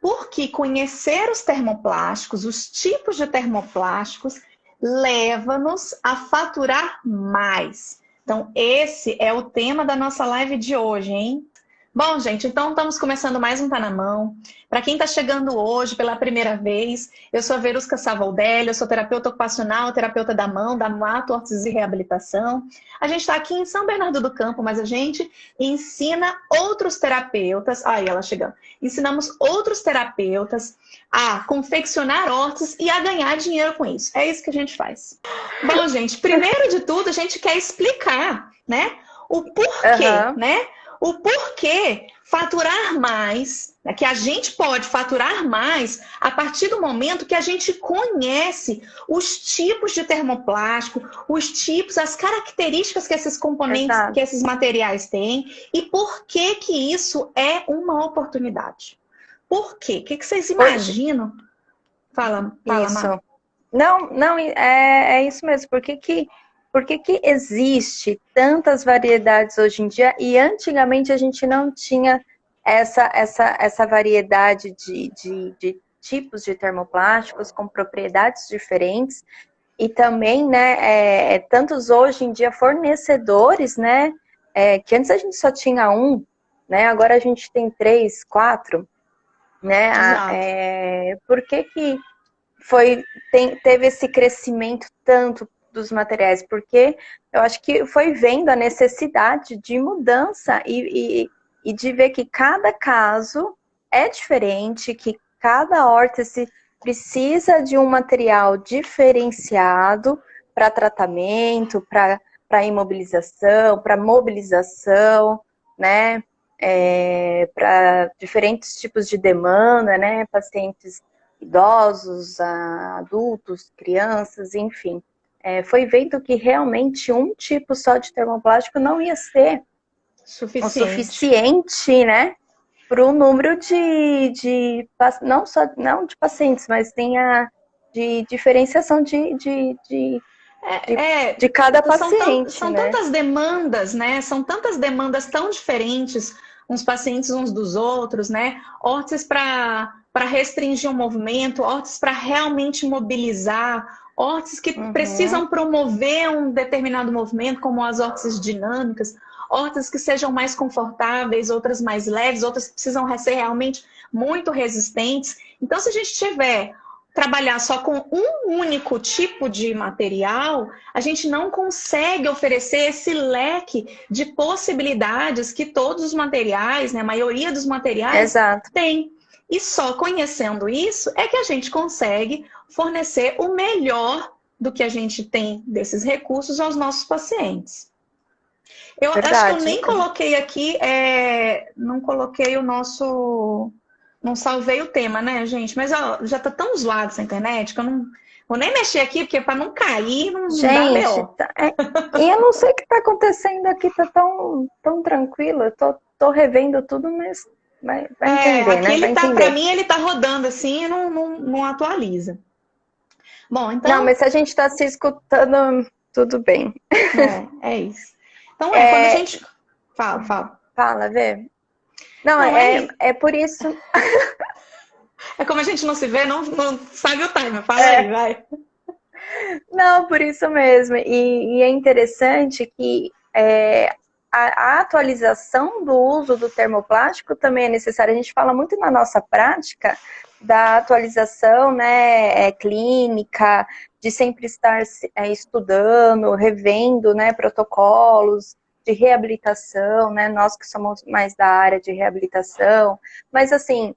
Porque conhecer os termoplásticos, os tipos de termoplásticos, leva-nos a faturar mais. Então, esse é o tema da nossa live de hoje, hein? Bom, gente, então estamos começando mais um Tá na Mão. Para quem está chegando hoje pela primeira vez, eu sou a Verusca Savoldelli, eu sou terapeuta ocupacional, terapeuta da mão, da Mato Órtese e Reabilitação. A gente está aqui em São Bernardo do Campo, mas a gente ensina outros terapeutas, aí ela chegando, ensinamos outros terapeutas a confeccionar órteses e a ganhar dinheiro com isso. É isso que a gente faz. Bom, gente, primeiro de tudo, a gente quer explicar, né, o porquê, né? O porquê faturar mais, né, que a gente pode faturar mais a partir do momento que a gente conhece os tipos de termoplástico, os tipos, as características que esses componentes, que esses materiais têm e por que que isso é uma oportunidade. Por quê? O que vocês imaginam? Fala, isso. Mar. Não, é isso mesmo. Por que que existe tantas variedades hoje em dia e antigamente a gente não tinha essa variedade de tipos de termoplásticos com propriedades diferentes e também, né, tantos hoje em dia fornecedores, né, que antes a gente só tinha um, né, agora a gente tem 3, 4, né, por que que teve esse crescimento tanto dos materiais, porque eu acho que foi vendo a necessidade de mudança e de ver que cada caso é diferente, que cada órtese precisa de um material diferenciado para tratamento, para imobilização, para mobilização, né? Para diferentes tipos de demanda, né? Pacientes idosos, adultos, crianças, enfim. Foi vendo que realmente um tipo só de termoplástico não ia ser o suficiente, né, para o número não de pacientes, mas tem de diferenciação de cada paciente. São né? tantas demandas, né? São tantas demandas tão diferentes, uns pacientes uns dos outros, né? Órteses para restringir o movimento, órteses para realmente mobilizar, órteses que precisam promover um determinado movimento, como as órteses dinâmicas, órteses que sejam mais confortáveis, outras mais leves, outras que precisam ser realmente muito resistentes. Então, se a gente tiver trabalhar só com um único tipo de material, a gente não consegue oferecer esse leque de possibilidades que todos os materiais, né, a maioria dos materiais tem. E só conhecendo isso é que a gente consegue fornecer o melhor do que a gente tem desses recursos aos nossos pacientes. Eu acho que eu nem coloquei aqui, não coloquei o nosso... Não salvei o tema, né, gente? Mas ó, já tá tão zoado essa internet que eu não vou nem mexer aqui, porque para não cair, não dá B.O. E eu não sei o que tá acontecendo aqui, tá tão tranquilo. Eu tô revendo tudo, mas vai entender, aqui né? Ele tá, para mim, ele tá rodando assim e não atualiza. Bom, então... Não, mas se a gente tá se escutando, tudo bem. É isso. Então, quando a gente... Fala. Fala, Vê. Não, é por isso... É como a gente não se vê, não sabe o time. Fala aí, vai. Não, por isso mesmo. E é interessante que a atualização do uso do termoplástico também é necessária. A gente fala muito na nossa prática da atualização, né, clínica, de sempre estar estudando, revendo, né, protocolos de reabilitação, né, nós que somos mais da área de reabilitação, mas assim,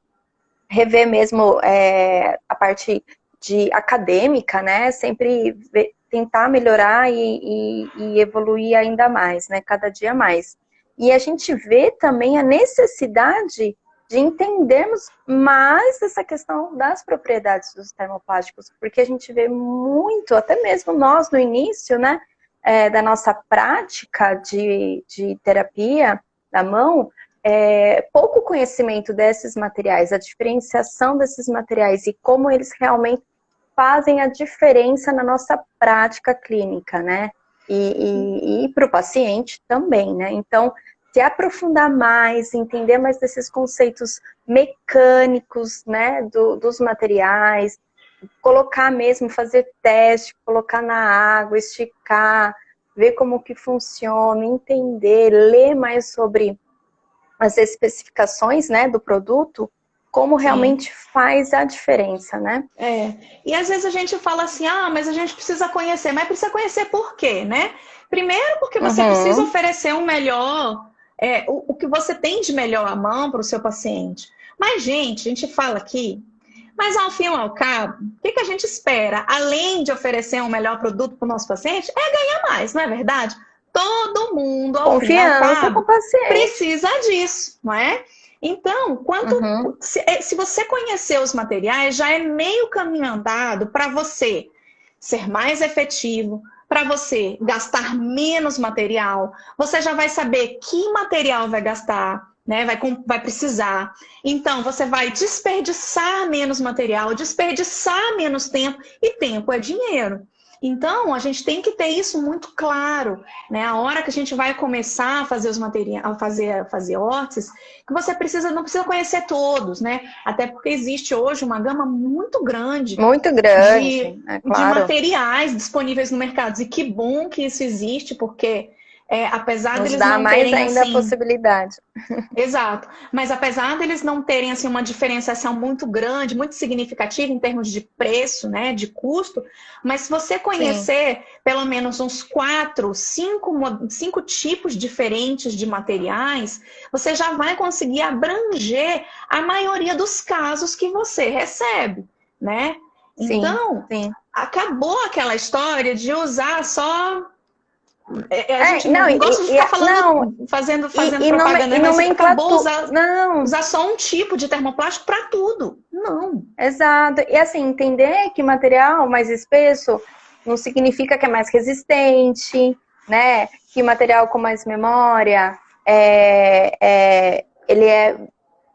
rever mesmo a parte de acadêmica, né, sempre tentar melhorar e evoluir ainda mais, né, cada dia mais. E a gente vê também a necessidade de entendermos mais essa questão das propriedades dos termoplásticos, porque a gente vê muito, até mesmo nós no início, né, da nossa prática de terapia da mão, pouco conhecimento desses materiais, a diferenciação desses materiais e como eles realmente fazem a diferença na nossa prática clínica, né? E para o paciente também, né? Então, se aprofundar mais, entender mais desses conceitos mecânicos, né, dos materiais, colocar mesmo, fazer teste, colocar na água, esticar, ver como que funciona, entender, ler mais sobre as especificações, né, do produto, como realmente faz a diferença, né? E às vezes a gente fala assim, mas a gente precisa conhecer, mas precisa conhecer por quê, né? Primeiro porque você precisa oferecer um melhor, o que você tem de melhor à mão para o seu paciente. Mas, gente, a gente fala aqui, mas ao fim e ao cabo, o que a gente espera? Além de oferecer um melhor produto para o nosso paciente, é ganhar mais, não é verdade? Todo mundo, ao fim e ao Confiança com cabo, o paciente. precisa disso, não é? Então, se você conhecer os materiais, já é meio caminho andado para você ser mais efetivo, para você gastar menos material. Você já vai saber que material vai gastar, né? Vai precisar. Então, você vai desperdiçar menos material, desperdiçar menos tempo, e tempo é dinheiro. Então, a gente tem que ter isso muito claro, né? A hora que a gente vai começar a fazer os materiais, a fazer órteses, que você não precisa conhecer todos, né? Até porque existe hoje uma gama muito grande, de materiais disponíveis no mercado. E que bom que isso existe, porque apesar deles dá não mais terem ainda assim, a possibilidade. Exato. Mas apesar deles não terem assim, uma diferenciação muito grande, muito significativa em termos de preço, né, de custo, mas se você conhecer pelo menos uns 4, 5 tipos diferentes de materiais, você já vai conseguir abranger a maioria dos casos que você recebe, né? Então, acabou aquela história de usar só... A gente não gosta de ficar falando, fazendo propaganda, mas você acabou usar só um tipo de termoplástico para tudo. Não. Exato. E assim, entender que material mais espesso não significa que é mais resistente, né? Que material com mais memória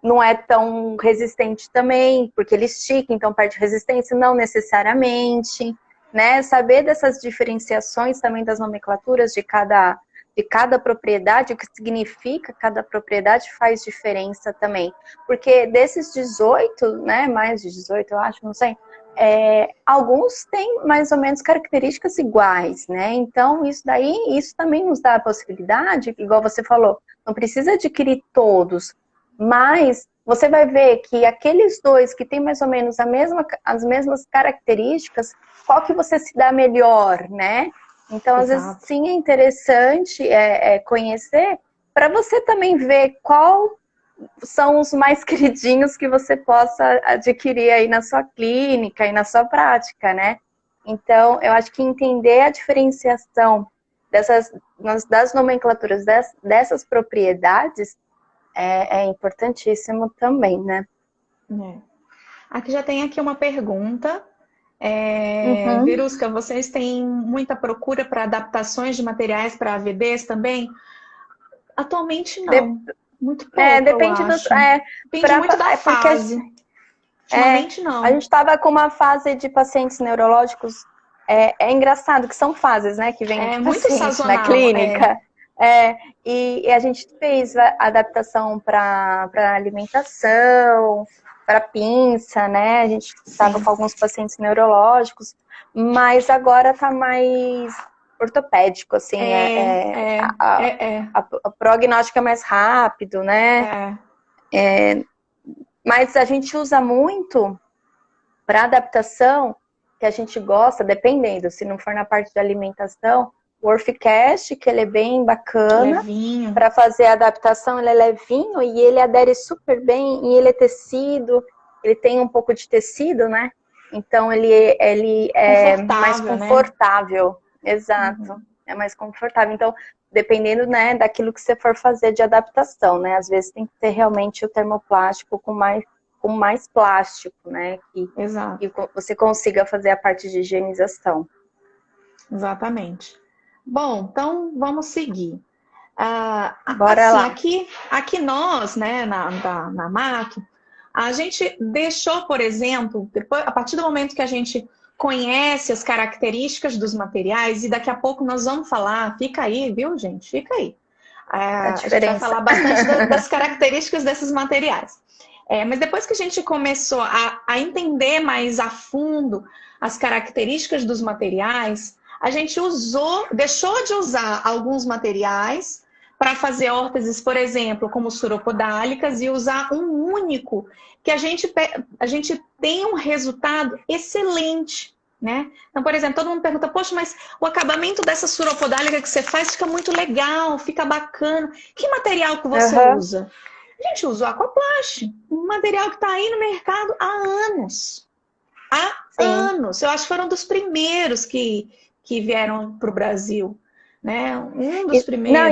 não é tão resistente também, porque ele estica, então perde resistência, não necessariamente. Né? Saber dessas diferenciações também das nomenclaturas de cada propriedade, o que significa cada propriedade faz diferença também. Porque desses 18, né, mais de 18 eu acho, não sei, alguns têm mais ou menos características iguais, né? Então isso também nos dá a possibilidade, igual você falou, não precisa adquirir todos, mas você vai ver que aqueles dois que têm mais ou menos as mesmas características, qual que você se dá melhor, né? Então, às vezes, sim, é interessante conhecer, para você também ver qual são os mais queridinhos que você possa adquirir aí na sua clínica e na sua prática, né? Então, eu acho que entender a diferenciação das nomenclaturas dessas propriedades é importantíssimo também, né? Aqui já tem aqui uma pergunta. Verusca, vocês têm muita procura para adaptações de materiais para AVDs também? Atualmente não. Muito pouco, depende eu acho. Depende muito da fase. Ultimamente não. A gente estava com uma fase de pacientes neurológicos. É engraçado que são fases, né? Que vem de muito paciente sazonal, na clínica. E a gente fez a adaptação para alimentação, para pinça, né? A gente estava com alguns pacientes neurológicos, mas agora está mais ortopédico, assim. O prognóstico é mais rápido, né? Mas a gente usa muito para adaptação, que a gente gosta, dependendo, se não for na parte da alimentação, o Orficast, que ele é bem bacana para fazer a adaptação, ele é levinho e ele adere super bem, e ele é tecido, ele tem um pouco de tecido, né? Então ele é mais confortável. Né? Exato, é mais confortável. Então, dependendo, né, daquilo que você for fazer de adaptação, né? Às vezes tem que ter realmente o termoplástico com mais plástico, né? Que você consiga fazer a parte de higienização. Exatamente. Bom, então vamos seguir. Bora lá. Aqui nós, né, na MAC, a gente deixou, por exemplo, a partir do momento que a gente conhece as características dos materiais, e daqui a pouco nós vamos falar, fica aí, viu, gente? Fica aí. A gente vai diferença. falar bastante das características desses materiais. Mas depois que a gente começou a entender mais a fundo as características dos materiais, a gente deixou de usar alguns materiais para fazer órteses, por exemplo, como suropodálicas, e usar um único, que a gente tem um resultado excelente, né? Então, por exemplo, todo mundo pergunta, poxa, mas o acabamento dessa suropodálica que você faz fica muito legal, fica bacana. Que material que você usa? A gente usa o Aquaplast, um material que está aí no mercado há anos. Há anos. Eu acho que foram dos primeiros que vieram para o Brasil, né? Um dos primeiros. Não,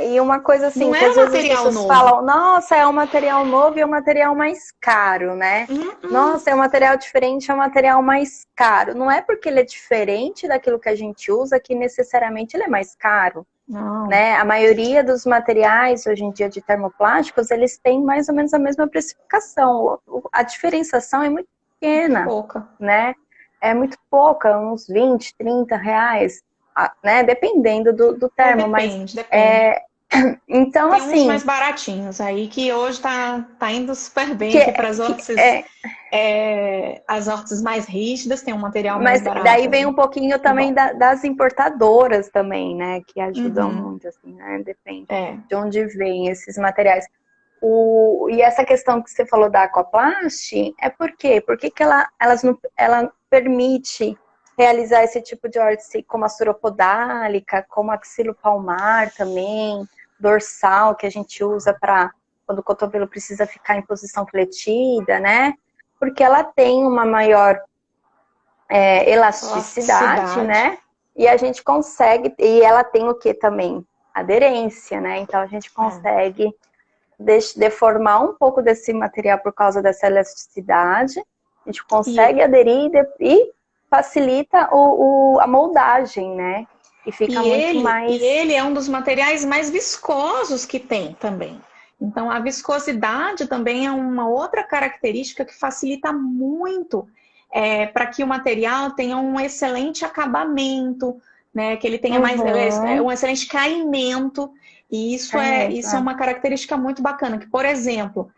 e uma coisa assim, não que é às um vezes as material pessoas novo. falam, nossa, é um material novo e é um material mais caro, né? Nossa, é um material diferente, é um material mais caro. Não é porque ele é diferente daquilo que a gente usa que necessariamente ele é mais caro. Não. Né? A maioria dos materiais hoje em dia de termoplásticos, eles têm mais ou menos a mesma precificação. A diferenciação é muito pequena, pouca, né? É muito pouca, uns 20, 30 reais, né? Dependendo do termo. Depende. Então, tem assim... uns mais baratinhos aí, que hoje tá indo super bem aqui para as órteses. As órteses mais rígidas tem um material mais barato. Mas daí vem um pouquinho também das importadoras também, né? Que ajudam muito, assim, né? Depende de onde vem esses materiais. E essa questão que você falou da Aquaplast, é por quê? Por que ela permite realizar esse tipo de órtese como a suropodálica, como a axilopalmar também, dorsal, que a gente usa para quando o cotovelo precisa ficar em posição fletida, né? Porque ela tem uma maior elasticidade, né? E a gente consegue, e ela tem o que também? Aderência, né? Então a gente consegue deformar um pouco desse material por causa dessa elasticidade, a gente consegue aderir e facilita a moldagem, né? E fica muito mais... E ele é um dos materiais mais viscosos que tem também. Então, a viscosidade também é uma outra característica que facilita muito para que o material tenha um excelente acabamento, né? Que ele tenha um excelente caimento. E isso é uma característica muito bacana. Que, por exemplo,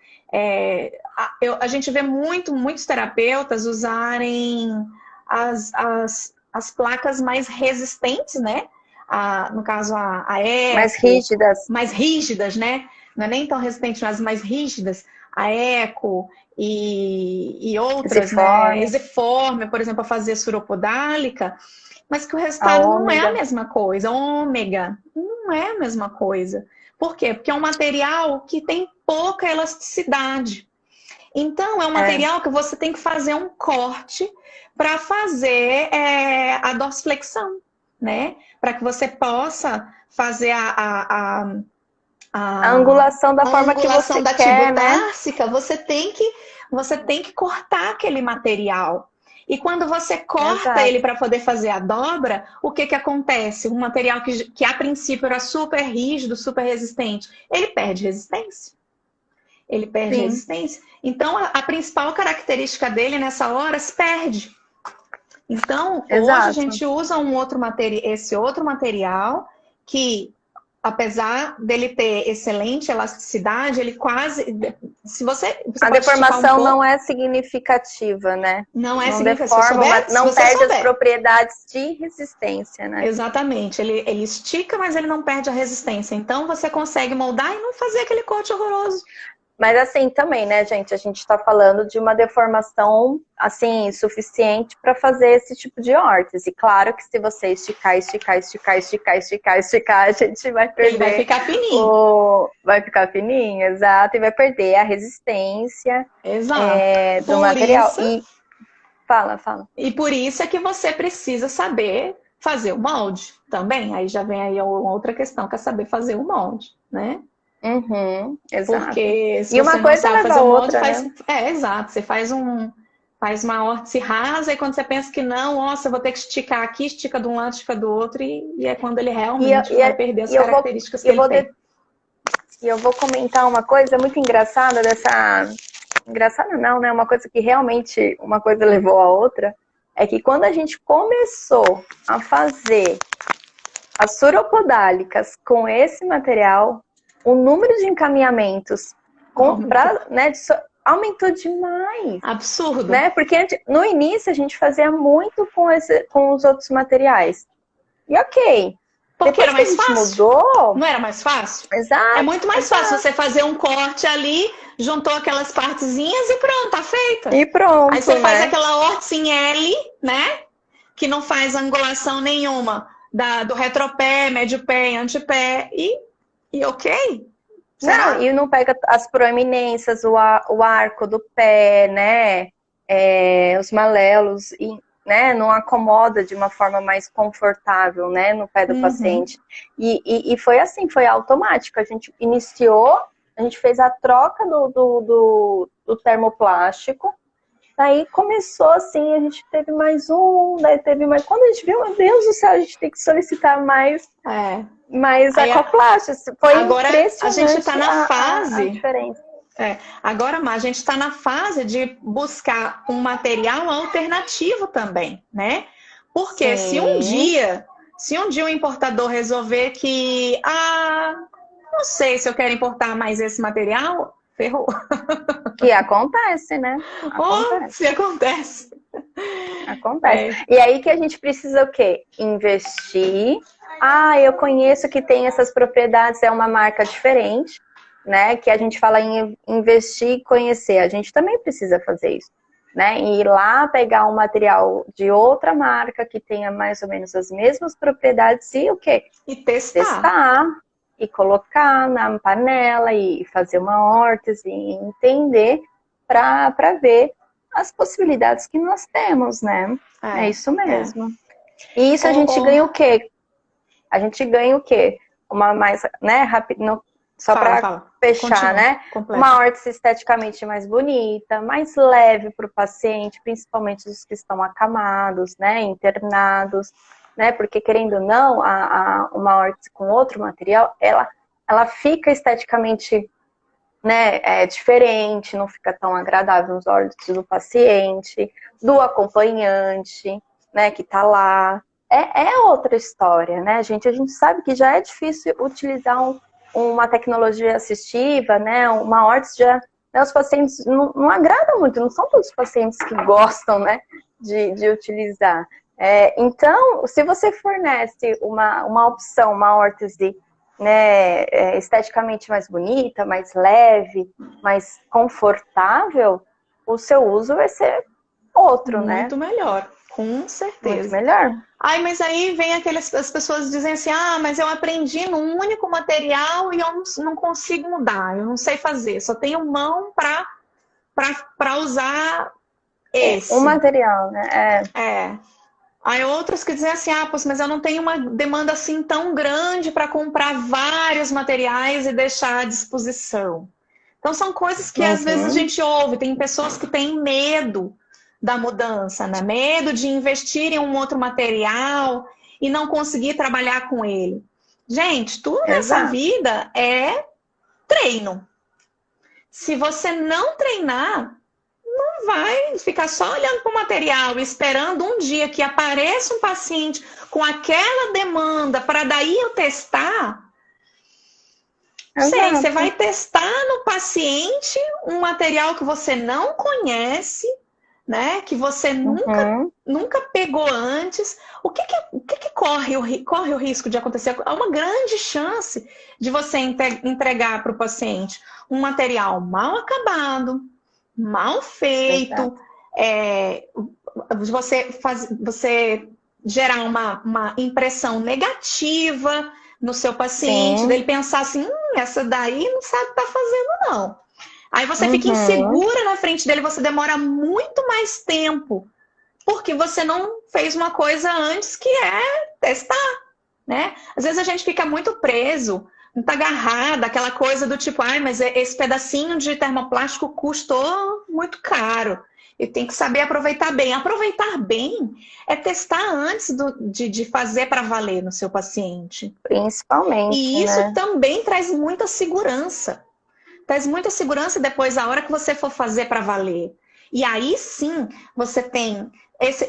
a gente vê muitos terapeutas usarem as placas mais resistentes, né? No caso, a eco, mais rígidas, né? Não é nem tão resistente, mas mais rígidas. A eco e outras, né? Exiforme, por exemplo, a fazer suropodálica, mas que o resultado não é a mesma coisa. Ômega não é a mesma coisa. Por quê? Porque é um material que tem pouca elasticidade. Então, é um material que você tem que fazer um corte para fazer a dorsiflexão, né? Para que você possa fazer a angulação da forma que você quer, né? Tibutársica, você tem que cortar aquele material. E quando você corta ele para poder fazer a dobra, o que acontece? Um material que a princípio era super rígido, super resistente, ele perde resistência. Ele perde resistência. Então, a principal característica dele nessa hora se perde. Então, hoje a gente usa esse outro material que, apesar dele ter excelente elasticidade, ele quase... Se você a deformação não é significativa, né? Não é significativa. Não perde as propriedades de resistência, né? Exatamente. Ele estica, mas ele não perde a resistência. Então, você consegue moldar e não fazer aquele corte horroroso. Mas assim, também, né, gente? A gente tá falando de uma deformação, assim, suficiente para fazer esse tipo de órtese. Claro que se você esticar, a gente vai perder... Ele vai ficar fininho. Vai ficar fininho, exato. E vai perder a resistência do material. Fala. E por isso é que você precisa saber fazer o molde também. Aí já vem aí uma outra questão, que é saber fazer o molde, né? Exato. Porque se e uma você coisa não sabe leva fazer a o molde, outra, né? Exato. Você faz uma órtese rasa e quando você pensa que não, nossa, eu vou ter que esticar aqui, estica de um lado, estica do outro, e é quando ele realmente vai perder as características que ele tem. E eu vou comentar uma coisa muito engraçada Engraçada não, né? Uma coisa que realmente uma coisa levou a outra, é que quando a gente começou a fazer as suropodálicas com esse material, o número de encaminhamentos aumentou demais. Absurdo. Né? Porque no início a gente fazia muito com os outros materiais. E ok. Porque depois era mais que a gente fácil. Mudou, não era mais fácil? Exato. É muito mais fácil você fazer um corte ali, juntou aquelas partezinhas e pronto, tá feita. E pronto, Aí você faz né? aquela órtese em L, né? Que não faz angulação nenhuma do retropé, médio pé e antepé. E ok. Será? Não, e não pega as proeminências, o arco do pé, né? Os malelos, né? Não acomoda de uma forma mais confortável, né? No pé do paciente. E foi assim, foi automático. A gente iniciou, a gente fez a troca do termoplástico. Aí começou assim, a gente teve mais um, daí teve mais. Quando a gente viu, meu Deus do céu, a gente tem que solicitar mais. Mas Aquaplast, foi agora impressionante. A gente está na fase. A diferença. Agora, a gente está na fase de buscar um material alternativo também, né? Porque se um dia o importador resolver que, não sei se eu quero importar mais esse material, ferrou. Que acontece, né? Se acontece. Acontece. E aí que a gente precisa o quê? Investir. Eu conheço que tem essas propriedades, é uma marca diferente, né? Que a gente fala em investir e conhecer. A gente também precisa fazer isso, né? Ir lá pegar um material de outra marca que tenha mais ou menos as mesmas propriedades e o quê? E testar. E colocar na panela e fazer uma órtese e entender para ver as possibilidades que nós temos, né? É isso mesmo. E isso a gente ganha o quê? A gente ganha o quê? Uma mais, né, rápido, só para fechar, continua, né? Completo. Uma órtese esteticamente mais bonita, mais leve para o paciente, principalmente os que estão acamados, né, internados, né? Porque querendo ou não, uma órtese com outro material, ela fica esteticamente, né, diferente, não fica tão agradável nos olhos do paciente, do acompanhante, né, que tá lá. É outra história, né, gente? A gente sabe que já é difícil utilizar uma tecnologia assistiva, né, uma órtese já, né, os pacientes não agradam muito, não são todos os pacientes que gostam, né, de utilizar. Então, se você fornece uma opção, uma órtese, né, esteticamente mais bonita, mais leve, mais confortável, o seu uso vai ser outro, muito, né? Muito melhor, com certeza. Muito melhor. Mas aí vem as pessoas dizem assim, mas eu aprendi num único material e eu não consigo mudar, eu não sei fazer, só tenho mão para usar esse. O material, né? Aí outros que dizem assim, mas eu não tenho uma demanda assim tão grande para comprar vários materiais e deixar à disposição. Então são coisas que às vezes a gente ouve, tem pessoas que têm medo da mudança, né? Medo de investir em um outro material e não conseguir trabalhar com ele. Gente, tudo nessa vida é treino. Se você não treinar, não vai ficar só olhando para o material e esperando um dia que apareça um paciente com aquela demanda para daí eu testar. Você vai testar no paciente um material que você não conhece, né? Que você nunca pegou antes. O que corre o risco de acontecer? Há uma grande chance de você entregar para o paciente um material mal acabado, mal feito, você gerar uma impressão negativa no seu paciente, dele pensar assim, essa daí não sabe o que tá fazendo, não. Aí você fica insegura na frente dele, você demora muito mais tempo, porque você não fez uma coisa antes que é testar, né? Às vezes a gente fica muito preso, muito agarrada, aquela coisa do tipo, mas esse pedacinho de termoplástico custou muito caro. E tem que saber aproveitar bem. Aproveitar bem é testar antes de fazer para valer no seu paciente. Principalmente, e isso também traz muita segurança. Traz muita segurança depois, a hora que você for fazer para valer. E aí sim, você tem...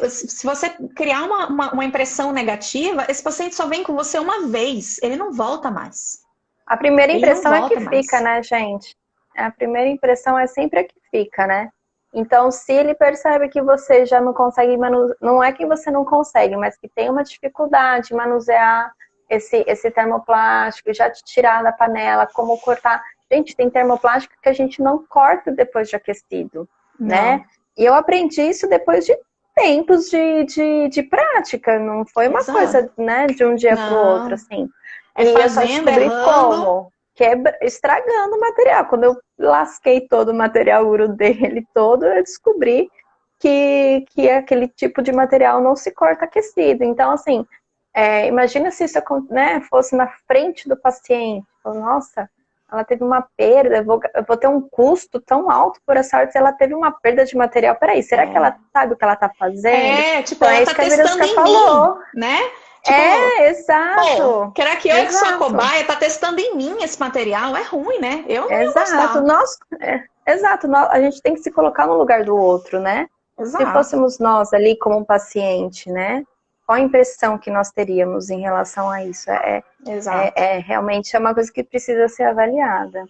se você criar uma impressão negativa, esse paciente só vem com você uma vez, ele não volta mais. A primeira Ele não impressão é que volta fica, mais. né, gente? A primeira impressão é sempre a que fica, né? Então, se ele percebe que você já não consegue manusear, não é que você não consegue, mas que tem uma dificuldade em manusear esse termoplástico, já te tirar da panela, como cortar. Gente, tem termoplástico que a gente não corta depois de aquecido, né? Não. E eu aprendi isso depois de tempos de prática, não foi uma Exato. coisa, né, de um dia para o outro, Não. assim. É E eu só fazendo, descobri errando. como? Estragando o material. Quando eu lasquei todo o material uro dele todo, eu descobri que aquele tipo de material não se corta aquecido. Então, assim, imagina se isso, né, fosse na frente do paciente. Nossa, ela teve uma perda, eu vou ter um custo tão alto por essa arte, ela teve uma perda de material. Peraí, será que ela sabe o que ela tá fazendo? Tipo, Então, é ela isso tá que a testando Verusca em falou. mim, né? Tipo, Exato. será que eu que sou a Exato. cobaia, tá testando em mim esse material? É ruim, né? Eu não ia Exato. gostar. Exato. A gente tem que se colocar no lugar do outro, né? Se Exato. fôssemos nós ali como um paciente, né? Qual a impressão que nós teríamos em relação a isso? Exato. Realmente é uma coisa que precisa ser avaliada,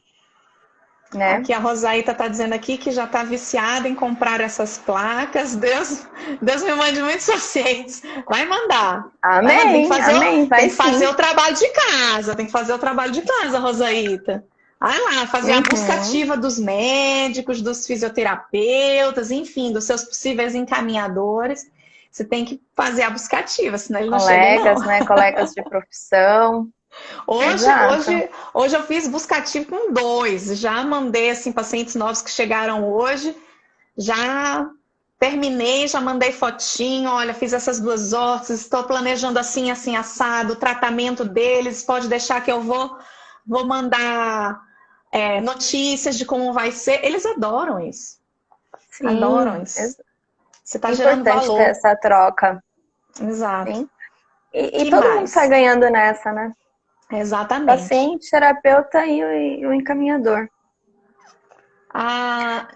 né? Aqui a Rosaíta tá dizendo aqui que já tá viciada em comprar essas placas. Deus me mande muitos pacientes. Vai mandar. Amém, Tem que fazer, amém, vai tem que fazer sim. o trabalho de casa. Tem que fazer o trabalho de casa, Rosaíta. Vai lá, fazer a busca ativa dos médicos, dos fisioterapeutas, enfim, dos seus possíveis encaminhadores. Você tem que fazer a busca ativa, senão ele não chega aí, não. Colegas, né? Colegas de profissão. Hoje eu fiz busca ativa com 2. Já mandei assim, pacientes novos que chegaram hoje. Já terminei, já mandei fotinho. Olha, fiz essas 2 órteses, estou planejando assim, assim, assado, o tratamento deles. Pode deixar que eu vou mandar notícias de como vai ser. Eles adoram isso. Sim, adoram isso. Você está é gerando importante valor. ter essa troca. Exato. Sim. E todo mundo sai ganhando nessa, né? Exatamente. Paciente, terapeuta e o encaminhador. A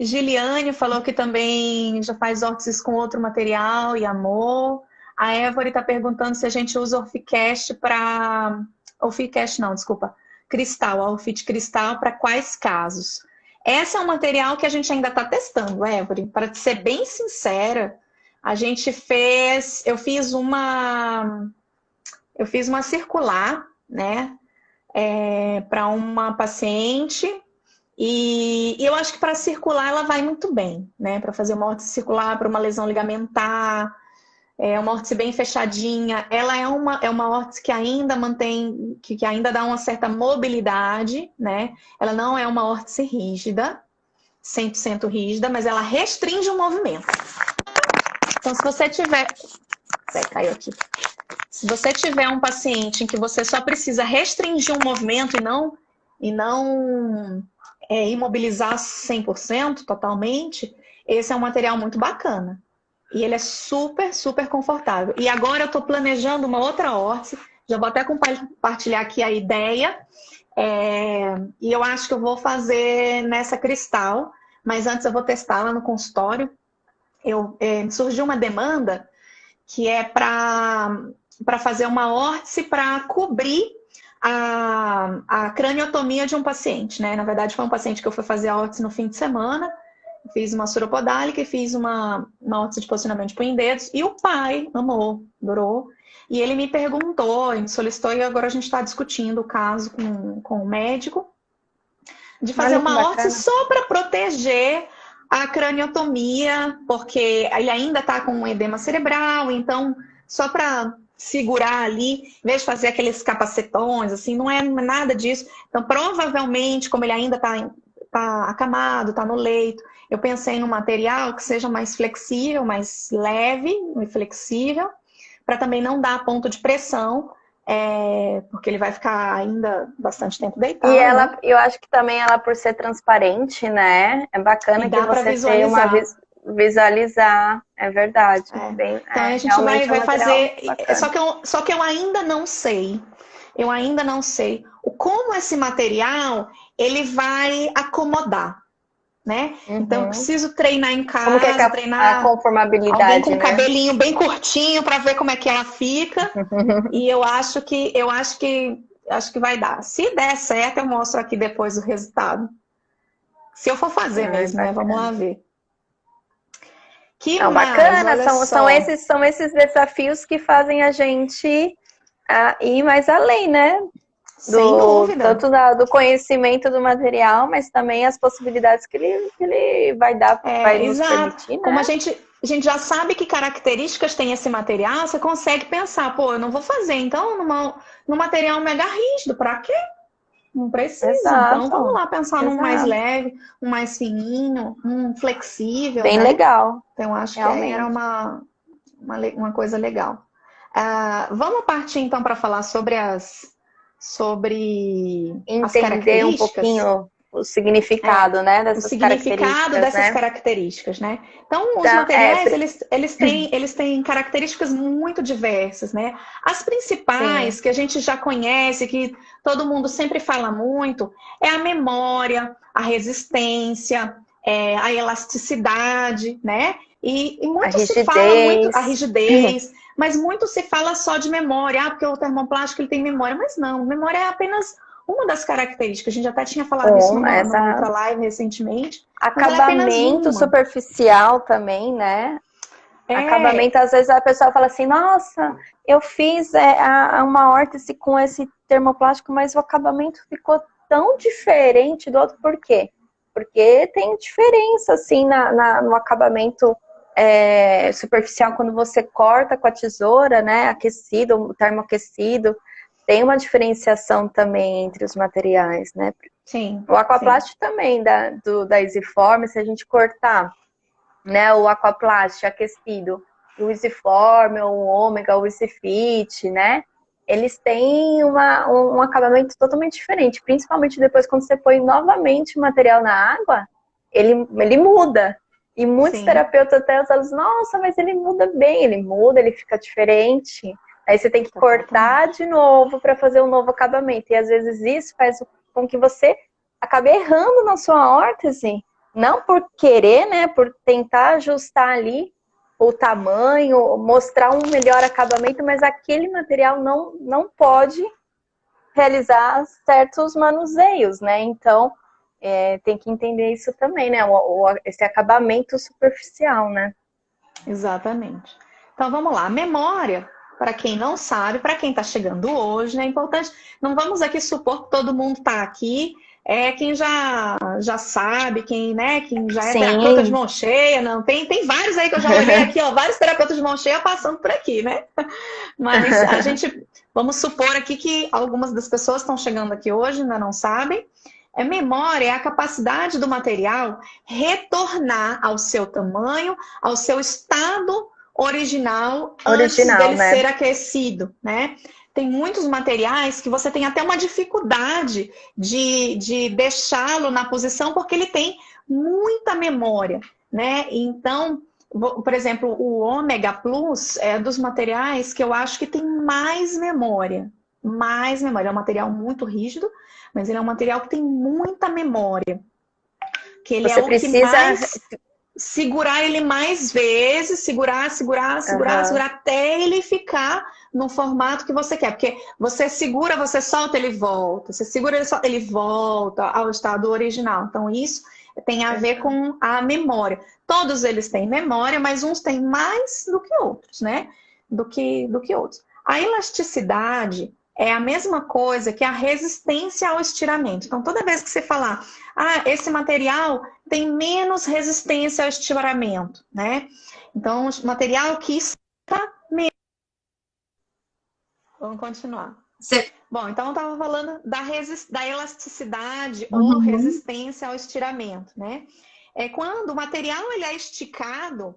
Giliane falou que também já faz órteses com outro material e amor. A Évore está perguntando se a gente usa Orficast para... Orficast não, desculpa. Cristal, a Orfit Cristal, para quais casos? Esse é um material que a gente ainda está testando, Évore. Para ser bem sincera, eu fiz uma circular, né? Para uma paciente... E eu acho que para circular ela vai muito bem, né? Para fazer uma órtese circular, para uma lesão ligamentar, uma órtese bem fechadinha. Ela é uma órtese que ainda mantém, que ainda dá uma certa mobilidade, né? Ela não é uma órtese rígida, 100% rígida, mas ela restringe o movimento. Então, se você tiver... caiu aqui. Se você tiver um paciente em que você só precisa restringir um movimento e não imobilizar 100% totalmente, esse é um material muito bacana. E ele é super, super confortável. E agora eu estou planejando uma outra órtese, já vou até compartilhar aqui a ideia, e eu acho que eu vou fazer nessa Cristal, mas antes eu vou testar lá no consultório. Surgiu uma demanda que é para fazer uma órtese para cobrir a craniotomia de um paciente, né? Na verdade, foi um paciente que eu fui fazer a órtese no fim de semana, fiz uma suropodálica e fiz uma órtese de posicionamento de punho em dedos, e o pai amou, adorou, e ele me perguntou, me solicitou, e agora a gente está discutindo o caso com o médico, de fazer uma órtese só para proteger a craniotomia, porque ele ainda está com um edema cerebral, então só para segurar ali, em vez de fazer aqueles capacetões, assim, não é nada disso. Então, provavelmente, como ele ainda está acamado, está no leito, eu pensei num material que seja mais flexível, mais leve e flexível, para também não dar ponto de pressão, porque ele vai ficar ainda bastante tempo deitado. E ela, né? eu acho que também ela, por ser transparente, né? É bacana que você tenha uma visualizar, é verdade. Então a gente vai fazer. Só que eu ainda não sei. Como esse material ele vai acomodar, né? Então, eu Uhum. preciso treinar em Como que é casa, a treinar alguém conformabilidade, com né? cabelinho bem curtinho para ver como é que ela fica. E eu acho que vai dar. Se der certo, eu mostro aqui depois o resultado. Se eu for fazer Ai, mesmo, né? Vamos bacana. lá ver. Que Não, mais? bacana, Olha são só. esses desafios que fazem a gente ir mais além, né? Sem dúvida. Do conhecimento do material, mas também as possibilidades que ele vai nos Exato. permitir, Como né? a gente já sabe que características tem esse material, você consegue pensar, pô, eu não vou fazer, então, num material mega rígido, para quê? Não precisa. Então, vamos Exato, lá pensar num mais exato. leve, um mais fininho, um flexível, Bem né? legal, Então, acho que aí era realmente. uma coisa legal. Vamos partir, então, para falar sobre as Entender um características? pouquinho o significado, né, O dessas significado características, dessas né? características, né? Então, os Então, materiais, eles têm características muito diversas, né? As sim, principais, que a gente já conhece, que todo mundo sempre fala muito, é a memória, a resistência, a elasticidade, né? E a muito se fala muito, a rigidez. rigidez, mas muito se fala só de memória, porque o termoplástico ele tem memória, mas não, memória é apenas uma das características, a gente até tinha falado isso numa outra Essa live recentemente, mas ela é apenas acabamento uma. superficial também, né? É, Acabamento, às vezes a pessoa fala assim, nossa, eu fiz uma órtese com esse termoplástico, mas o acabamento ficou tão diferente do outro. Por quê? Porque tem diferença, assim, no acabamento superficial, quando você corta com a tesoura, né, aquecido, termoaquecido, tem uma diferenciação também entre os materiais, né? sim, O sim, aquaplast também, da Easyform, se a gente cortar, né, o aquaplast aquecido, o Easyform, o Ômega, o Easyfit, né, eles têm um acabamento totalmente diferente, principalmente depois quando você põe novamente o material na água, ele muda. E muitos sim, terapeutas até falam, nossa, mas ele muda bem, ele muda, ele fica diferente. Aí você tem que cortar exatamente. de novo para fazer um novo acabamento. E às vezes isso faz com que você acabe errando na sua órtese, não por querer, né, por tentar ajustar ali o tamanho, mostrar um melhor acabamento, mas aquele material não pode realizar certos manuseios, né? Então, tem que entender isso também, né? Esse acabamento superficial, né? Exatamente. Então vamos lá. Memória, para quem não sabe, para quem está chegando hoje, né, é importante. Não vamos aqui supor que todo mundo está aqui. Quem já sabe, quem já é terapeuta de Sim, mão cheia, não. Tem vários aí que eu já olhei aqui, ó, vários terapeutas de mão cheia passando por aqui, né? Mas vamos supor aqui que algumas das pessoas estão chegando aqui hoje, ainda não sabem. Memória é a capacidade do material retornar ao seu tamanho, ao seu estado original antes original, dele né? ser aquecido, né? Tem muitos materiais que você tem até uma dificuldade de deixá-lo na posição porque ele tem muita memória, né? Então, por exemplo, o Ômega Plus é dos materiais que eu acho que tem mais memória. Mais memória. É um material muito rígido, mas ele é um material que tem muita memória. Que ele é Você o que precisa. mais segurar ele mais vezes, segurar, Uhum. até ele ficar no formato que você quer. Porque você segura, você solta, ele volta. Você segura, ele solta, ele volta ao estado original. Então, isso tem a ver com a memória. Todos eles têm memória, mas uns têm mais do que outros, né? Do que outros. A elasticidade é a mesma coisa que a resistência ao estiramento. Então, toda vez que você falar, esse material tem menos resistência ao estiramento, né? Então, material que estica menos. Vamos continuar. Você... Bom, então eu estava falando da elasticidade ou Uhum. resistência ao estiramento, né? Quando o material ele é esticado,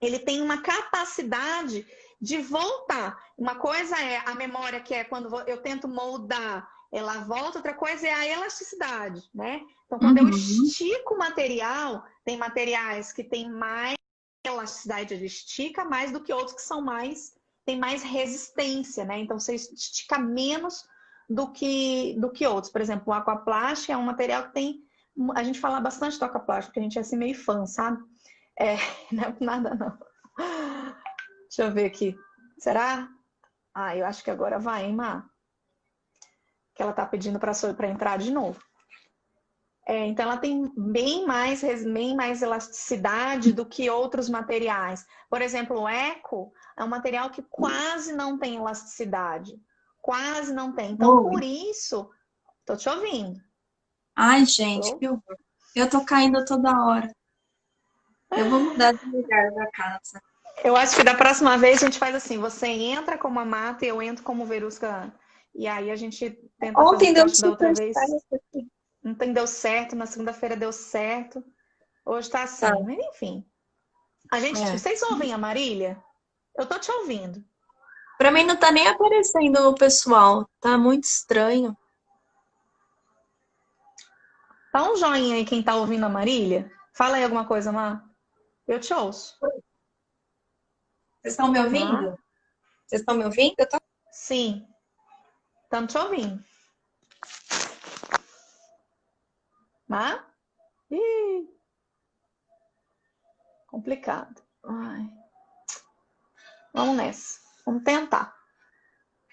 ele tem uma capacidade de voltar. Uma coisa é a memória, que é quando eu tento moldar, ela volta, outra coisa é a elasticidade, né? Então, quando eu Uhum. estico o material, tem materiais que têm mais elasticidade, ele estica mais do que outros que tem mais resistência, né? Então, você estica menos do que outros. Por exemplo, o aquaplast é um material que tem a gente fala bastante toca plástico, porque a gente é assim meio fã, sabe? Não é por nada não. Deixa eu ver aqui. Será? Eu acho que agora vai, hein, Má? Que ela tá pedindo para entrar de novo. Então, ela tem bem mais elasticidade do que outros materiais. Por exemplo, o Eco é um material que quase não tem elasticidade. Quase não tem. Então, por isso, tô te ouvindo. Ai, gente, que horror. Eu tô caindo toda hora. Eu vou mudar de lugar da casa. Eu acho que da próxima vez a gente faz assim, você entra como a Mata e eu entro como Verusca. E aí a gente tenta Ontem fazer deu o da outra super vez. certo aqui. Ontem deu certo, na segunda-feira deu certo. Hoje tá assim, Tá. mas enfim. Vocês ouvem a Marília? Eu tô te ouvindo. Pra mim não tá nem aparecendo o pessoal. Tá muito estranho. Dá um joinha aí quem tá ouvindo a Marília. Fala aí alguma coisa, Má. Eu te ouço. Vocês estão me ouvindo? Vocês estão me ouvindo? Eu tô... Sim. Estamos te ouvindo. Má? Ih. Complicado. Vamos nessa. Vamos tentar.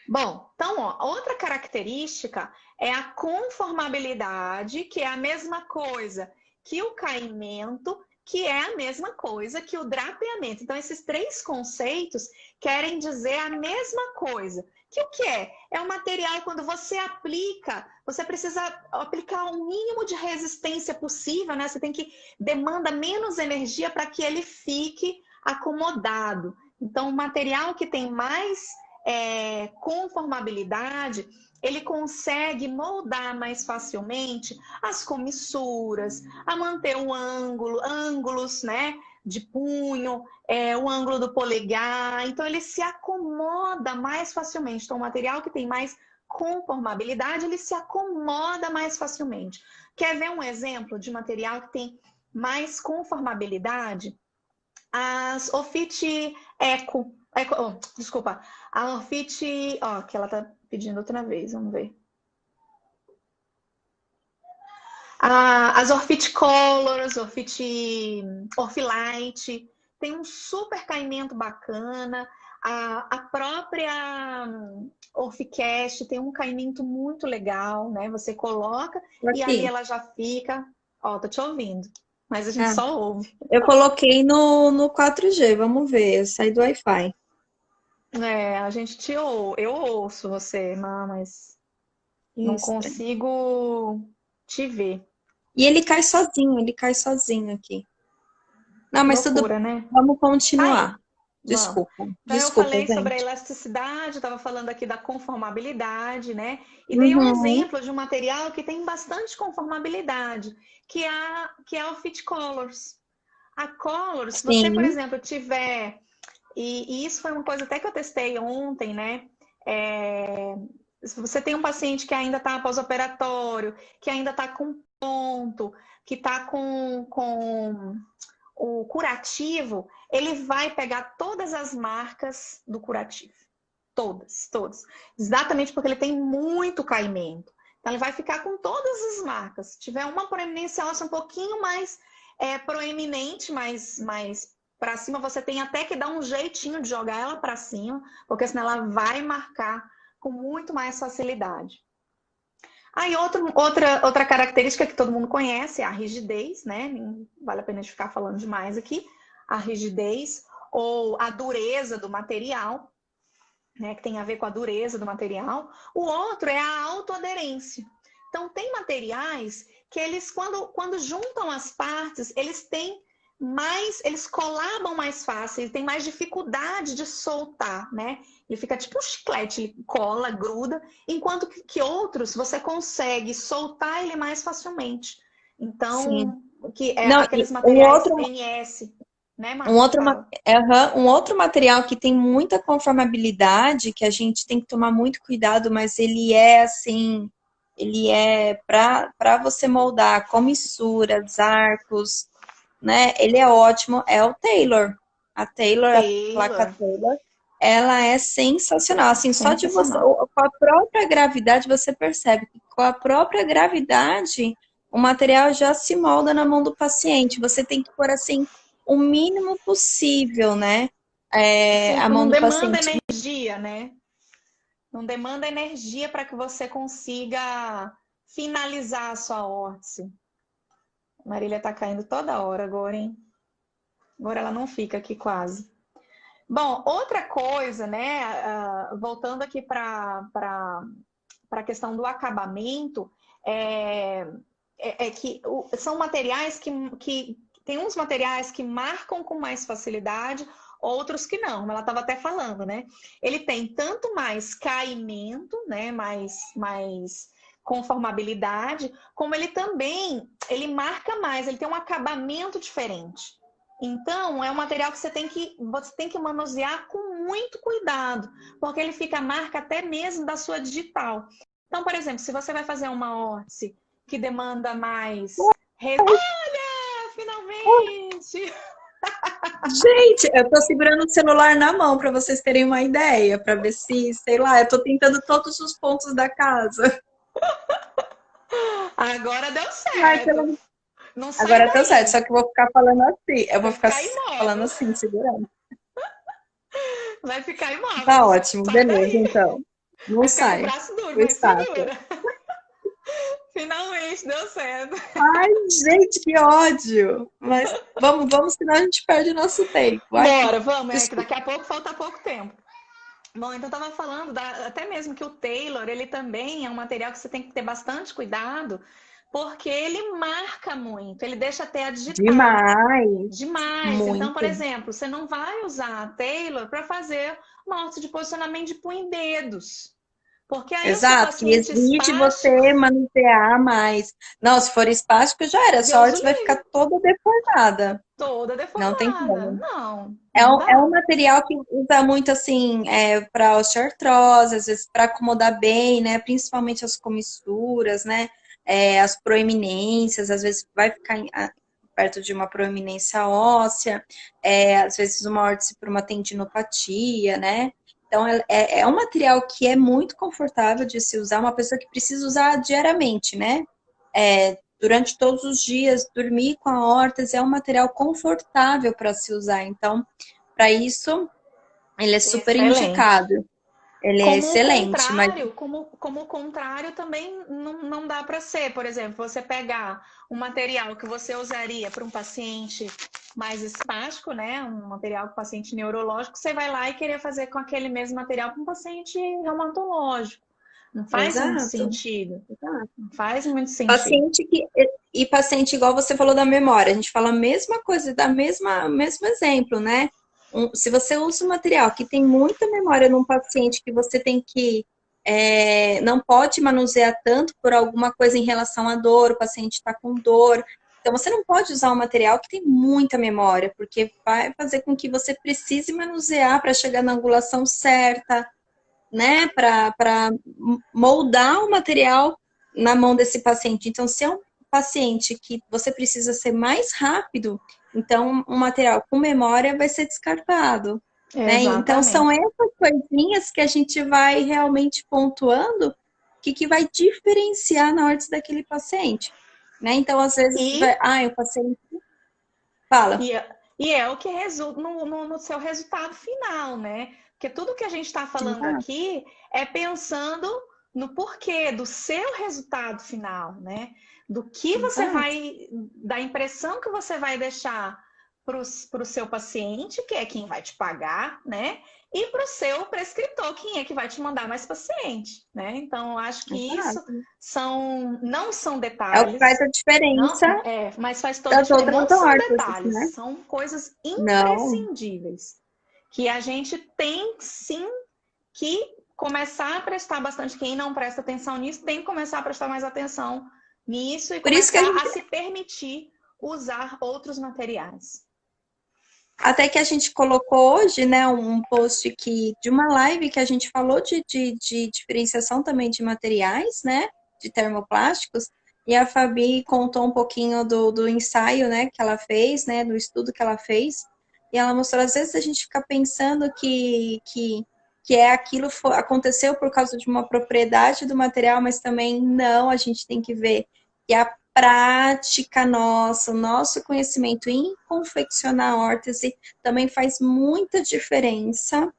Bom, então, outra característica é a conformabilidade, que é a mesma coisa que o caimento, que é a mesma coisa que o drapeamento. Então, esses três conceitos querem dizer a mesma coisa. Que o que é? É um material, quando você aplica, você precisa aplicar o mínimo de resistência possível, né? Você demanda menos energia para que ele fique acomodado. Então, o material que tem mais conformabilidade, ele consegue moldar mais facilmente as comissuras, a manter o ângulos, né, de punho, o ângulo do polegar. Então, ele se acomoda mais facilmente. Então, o material que tem mais conformabilidade, ele se acomoda mais facilmente. Quer ver um exemplo de material que tem mais conformabilidade? As Ofit Eco. Desculpa. A Ofit... que ela tá pedindo outra vez. Vamos ver. As Orfit Colors, Orfilight. Tem um super caimento bacana. A própria Orficast tem um caimento muito legal, né? Você coloca Aqui. E ali ela já fica... Tô te ouvindo. Mas a gente só ouve. Eu coloquei no 4G, vamos ver. Eu saí do Wi-Fi. Eu ouço você, mas não consigo te ver. E ele cai sozinho aqui. Não, mas Loucura, tudo bem. né? Vamos continuar. Desculpa. Então, eu falei sobre a elasticidade, estava falando aqui da conformabilidade, né? E dei um exemplo de um material que tem bastante conformabilidade, que é o Fit Colors. A Colors, se você, por exemplo, tiver... E isso foi uma coisa até que eu testei ontem, né? Se você tem um paciente que ainda está pós-operatório, que ainda está com ponto, que está com o curativo, ele vai pegar todas as marcas do curativo. Todas. Exatamente porque ele tem muito caimento. Então, ele vai ficar com todas as marcas. Se tiver uma proeminência óssea um pouquinho mais proeminente, mais para cima, você tem até que dar um jeitinho de jogar ela para cima, porque senão ela vai marcar com muito mais facilidade. Aí outra característica que todo mundo conhece é a rigidez, né? Nem vale a pena a gente ficar falando demais aqui. A rigidez ou a dureza do material, né? Que tem a ver com a dureza do material. O outro é a autoaderência. Então, tem materiais que eles, quando juntam as partes, eles colabam mais fácil, ele tem mais dificuldade de soltar, né? Ele fica tipo um chiclete, ele cola, gruda, enquanto que outros você consegue soltar ele mais facilmente. Então, aqueles materiais NS, né, Marcos? Um outro material que tem muita conformabilidade, que a gente tem que tomar muito cuidado, mas ele é assim, ele é para você moldar comissuras, arcos, né? Ele é ótimo, é o Taylor. A placa Taylor, ela é sensacional. Assim, só de você, com a própria gravidade, você percebe que com a própria gravidade o material já se molda na mão do paciente. Você tem que pôr, assim, o mínimo possível, né? Sim, A mão não do demanda paciente. energia, né? Não demanda energia para que você consiga finalizar a sua órtese. Marília tá caindo toda hora agora, hein? Agora ela não fica aqui quase. Bom, outra coisa, né? Voltando aqui para a questão do acabamento, é que são materiais que tem uns materiais que marcam com mais facilidade, outros que não. Como ela estava até falando, né? Ele tem tanto mais caimento, né? Mais conformabilidade, como ele também ele marca mais, ele tem um acabamento diferente. Então, é um material que você tem que manusear com muito cuidado, porque ele fica a marca até mesmo da sua digital. Então, por exemplo, se você vai fazer uma órtese que demanda mais... Olha, finalmente! Gente, eu tô segurando o celular na mão para vocês terem uma ideia, para ver se, sei lá, eu tô tentando todos os pontos da casa. Agora deu Ai, certo. Não sai agora deu certo, daí. só que eu vou ficar falando assim. Eu vou Vai ficar ficar falando imóvel. assim, segurando. Vai ficar imóvel. Tá Não ótimo, sai beleza, daí. então. Não Vai ficar com o sai. braço duro, O mas espaço. segura. Finalmente deu certo. Ai, gente, que ódio! Mas vamos, senão a gente perde o nosso tempo. Ai, Bora, vamos, que desculpa. daqui a pouco falta pouco tempo. Bom, então estava falando até mesmo que o Taylor, ele também é um material que você tem que ter bastante cuidado, porque ele marca muito, ele deixa até a digital Demais, demais. Então, por muito. exemplo, você não vai usar a Taylor para fazer uma arte de posicionamento de punho em dedos, porque aí o seu Exato, que paciente exige espástico, você manusear mais. Não, se for espástico, já era. Sua Deus o horta vai livre, ficar toda deformada. toda Não tem deformada. como. Não, É não é um dá. material que usa muito assim para osteoartrose, às vezes para acomodar bem, né? Principalmente as comissuras, né? As proeminências, às vezes vai ficar perto de uma proeminência óssea, às vezes uma órtese por uma tendinopatia, né? Então é um material que é muito confortável de se usar, uma pessoa que precisa usar diariamente, né? Durante todos os dias, dormir com a órtese é um material confortável para se usar. Então, para isso, ele é super Excelente. indicado. Ele é Como o excelente, mas contrário, como o contrário também não dá para ser. Por exemplo, você pegar um material que você usaria para um paciente mais espástico, né? Um material para paciente neurológico, você vai lá e querer fazer com aquele mesmo material para um paciente reumatológico. Não faz muito exato, sentido. exato. Não faz muito sentido. Paciente que e paciente igual você falou da memória, a gente fala a mesma coisa, da mesmo exemplo, né? Se você usa um material que tem muita memória num paciente que você tem que não pode manusear tanto por alguma coisa em relação à dor, o paciente está com dor. Então, você não pode usar um material que tem muita memória, porque vai fazer com que você precise manusear para chegar na angulação certa, né? Para moldar o material na mão desse paciente. Então, se é um paciente que você precisa ser mais rápido, então um material com memória vai ser descartado. Né? Então, são Exatamente. essas coisinhas que a gente vai realmente pontuando que vai diferenciar na órtese daquele paciente. Né? Então, às vezes, E, o paciente fala. e é o que resulta no seu resultado final, né? Porque tudo que a gente está falando Exato, aqui é pensando no porquê do seu resultado final, né? Do que você exato. vai, da impressão que você vai deixar para o seu paciente, que é quem vai te pagar, né? E para o seu prescritor, quem é que vai te mandar mais paciente, né? Então, eu acho que isso Exato. não são É o que faz detalhes, a diferença não, mas faz toda a das diferença. outras Não são órteses, detalhes, né? são coisas Não, imprescindíveis que a gente tem sim que começar a prestar bastante. Quem não presta atenção nisso tem que começar a prestar mais atenção nisso e por isso que a começar a gente, se permitir usar outros materiais. até que a gente colocou hoje, né, um post de uma live que a gente falou de diferenciação também de materiais, né, de termoplásticos, e a Fabi contou um pouquinho do ensaio, né, que ela fez, né, do estudo que ela fez, e ela mostrou, às vezes a gente fica pensando que aquilo aconteceu por causa de uma propriedade do material, mas também não, a gente tem que ver que a prática nossa, o nosso conhecimento em confeccionar órtese também faz muita diferença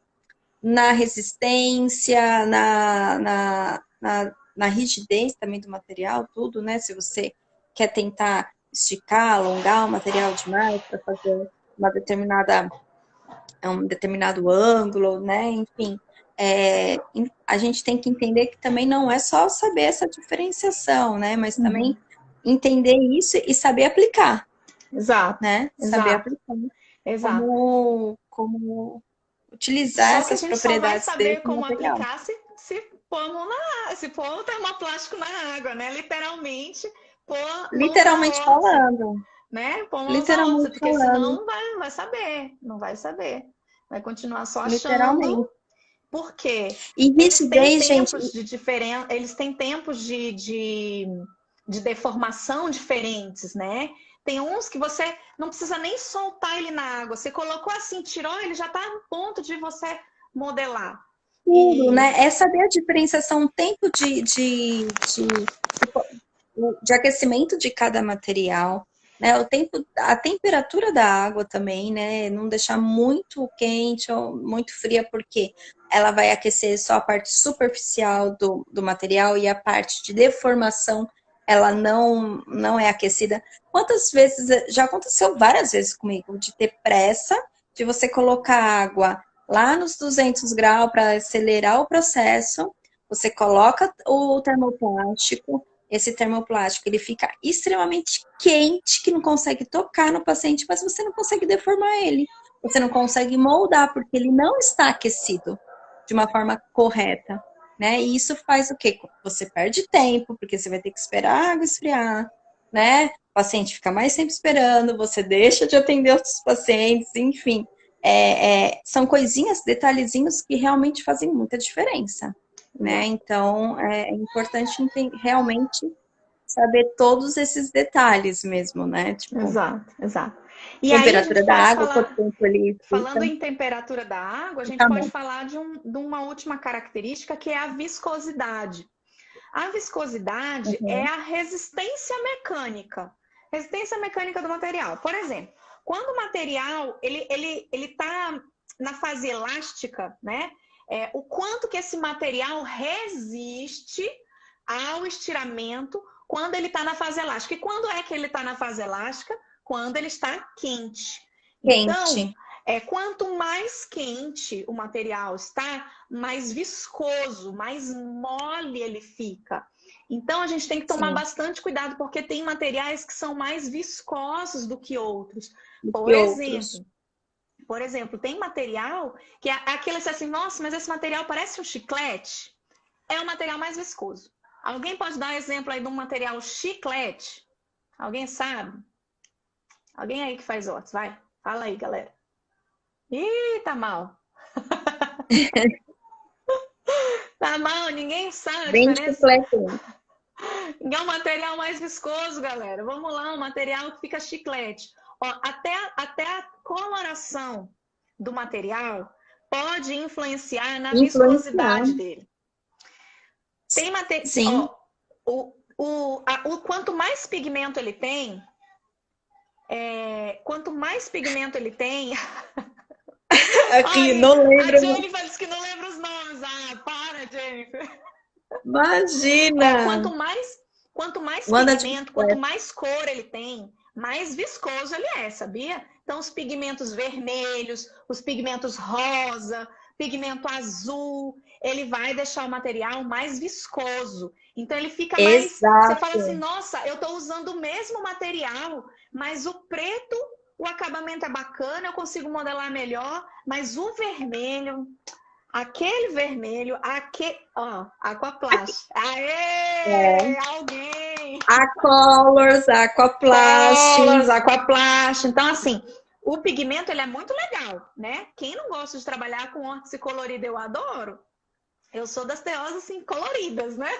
na resistência, na rigidez também do material, tudo, né? Se você quer tentar esticar, alongar o material demais para fazer um determinado ângulo, né? Enfim, a gente tem que entender que também não é só saber essa diferenciação, né? Mas também entender isso e saber aplicar. Exato. Né? Saber aplicar. Exato. Como utilizar Só que essas propriedades só vai saber desse como material. aplicar se pôr o termoplástico na água, né? Literalmente, pôr Literalmente falando. Né? Pôr Literalmente porque falando. senão não vai saber. Não vai saber. Vai continuar só achando. Literalmente. Por quê? E rigidez, gente. Eles têm tempos de deformação diferentes, né? Tem uns que você não precisa nem soltar ele na água. Você colocou assim, tirou, ele já está no ponto de você modelar. Tudo, né? É saber a diferenciação, o tempo de aquecimento de cada material, né? O tempo, a temperatura da água também, né? Não deixar muito quente ou muito fria, porque ela vai aquecer só a parte superficial do material e a parte de deformação ela não é aquecida. Quantas vezes, já aconteceu várias vezes comigo, de ter pressa, de você colocar água lá nos 200 graus para acelerar o processo, você coloca o termoplástico, esse termoplástico ele fica extremamente quente, que não consegue tocar no paciente, mas você não consegue deformar ele, você não consegue moldar, porque ele não está aquecido de uma forma correta. Né? E isso faz o quê? Você perde tempo, porque você vai ter que esperar a água esfriar, né? O paciente fica mais tempo esperando, você deixa de atender outros pacientes, enfim. São coisinhas, detalhezinhos que realmente fazem muita diferença, né? Então, é importante realmente saber todos esses detalhes mesmo, né? Tipo, exato. E temperatura aí, da água, quanto tempo ele fica. Falando em temperatura da água, a gente pode falar de uma última característica, que é a viscosidade. A viscosidade é a resistência mecânica. Resistência mecânica do material. Por exemplo, quando o material ele está na fase elástica, né? O quanto que esse material resiste ao estiramento quando ele está na fase elástica. E quando é que ele está na fase elástica? Quando ele está quente. Então, quanto mais quente o material está, mais viscoso, mais mole ele fica. Então, a gente tem que tomar bastante cuidado, porque tem materiais que são mais viscosos do que outros. Por exemplo, tem material que é aquele assim, nossa, mas esse material parece um chiclete. É o material mais viscoso. Alguém pode dar um exemplo aí de um material chiclete? Alguém sabe? Alguém aí que faz órtese, vai. Fala aí, galera. Ih, tá mal. Tá mal, ninguém sabe a diferença. É um material mais viscoso, galera. Vamos lá, um material que fica chiclete. Ó, até a coloração do material pode influenciar na viscosidade dele. Tem material. Quanto mais pigmento ele tem, Aqui, não lembro. A Jennifer disse que não lembra os nomes. Ah, para, Jennifer. Imagina! Quanto mais pigmento, quanto mais cor ele tem, mais viscoso ele é, sabia? Então, os pigmentos vermelhos, os pigmentos rosa, pigmento azul, ele vai deixar o material mais viscoso. Então, ele fica mais... Você fala assim, nossa, eu estou usando o mesmo material, mas o preto, o acabamento é bacana, eu consigo modelar melhor, mas o vermelho... Aquele vermelho, Aquaplast. Aê! Alguém! Aquaplast. Então, assim, o pigmento ele é muito legal, né? Quem não gosta de trabalhar com órtese colorida, eu adoro. Eu sou das teosas, assim, coloridas, né?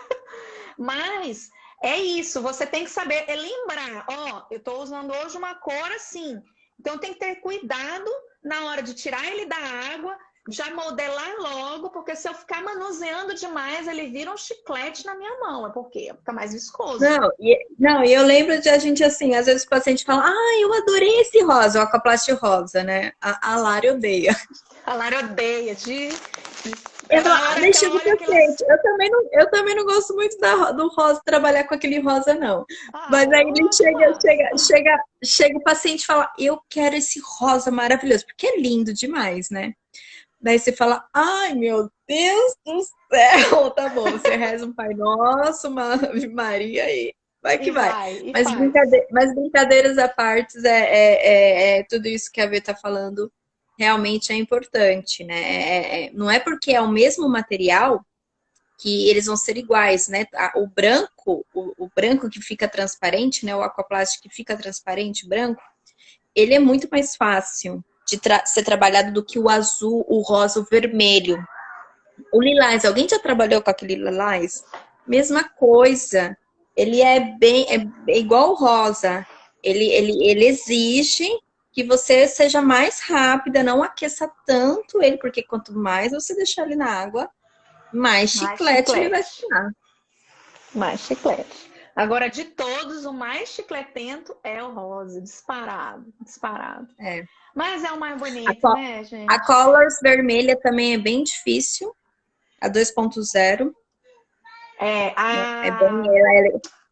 Mas é isso, você tem que saber, lembrar, eu estou usando hoje uma cor assim. Então, tem que ter cuidado na hora de tirar ele da água, já modelar logo, porque se eu ficar manuseando demais, ele vira um chiclete na minha mão. É porque fica mais viscoso. Não, e eu lembro de a gente assim, às vezes o paciente fala, eu adorei esse rosa, o Aquaplast rosa, né? A Lara odeia. A Lara odeia Eu falo, deixa eu ver aquelas... eu também não gosto muito do rosa, trabalhar com aquele rosa, não. Mas aí ele chega o paciente e fala, eu quero esse rosa maravilhoso, porque é lindo demais, né? Daí você fala, ai meu Deus do céu, tá bom, você reza um Pai Nosso, uma Ave Maria e vai que vai. Mas brincadeiras à parte, tudo isso que a Vê tá falando realmente é importante, né? Não é porque é o mesmo material que eles vão ser iguais, né? O branco que fica transparente, né? O Aquaplast que fica transparente, branco, ele é muito mais fácil de ser trabalhado do que o azul, o rosa, o vermelho. O lilás, alguém já trabalhou com aquele lilás? Mesma coisa. Ele é igual o rosa. Ele exige que você seja mais rápida, não aqueça tanto ele, porque quanto mais você deixar ele na água, mais chiclete ele vai ficar. Mais chiclete. Agora, de todos, o mais chicletento é o rosa, disparado. É. Mas é o mais bonito, né, gente? A Colors vermelha também é bem difícil, a 2.0. É bem,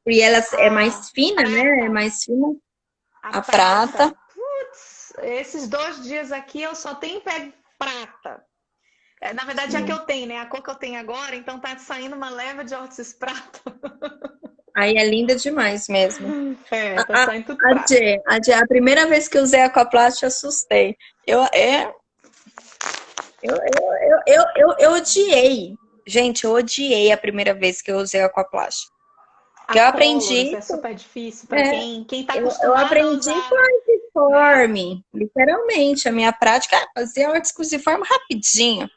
e ela é mais fina, né? É mais fina. A prata. Putz, esses 2 dias aqui eu só tenho pego prata. Na verdade, é a que eu tenho, né? A cor que eu tenho agora, então tá saindo uma leva de órtices prata. Aí é linda demais mesmo. Tá saindo tudo prata. A primeira vez que eu usei Aquaplast, eu assustei. Eu odiei. Gente, eu odiei a primeira vez que eu usei Aquaplast. Que eu aprendi. É super difícil para quem tá acostumado. Eu aprendi com artiforme, literalmente. A minha prática é fazer arte cruciforme rapidinho.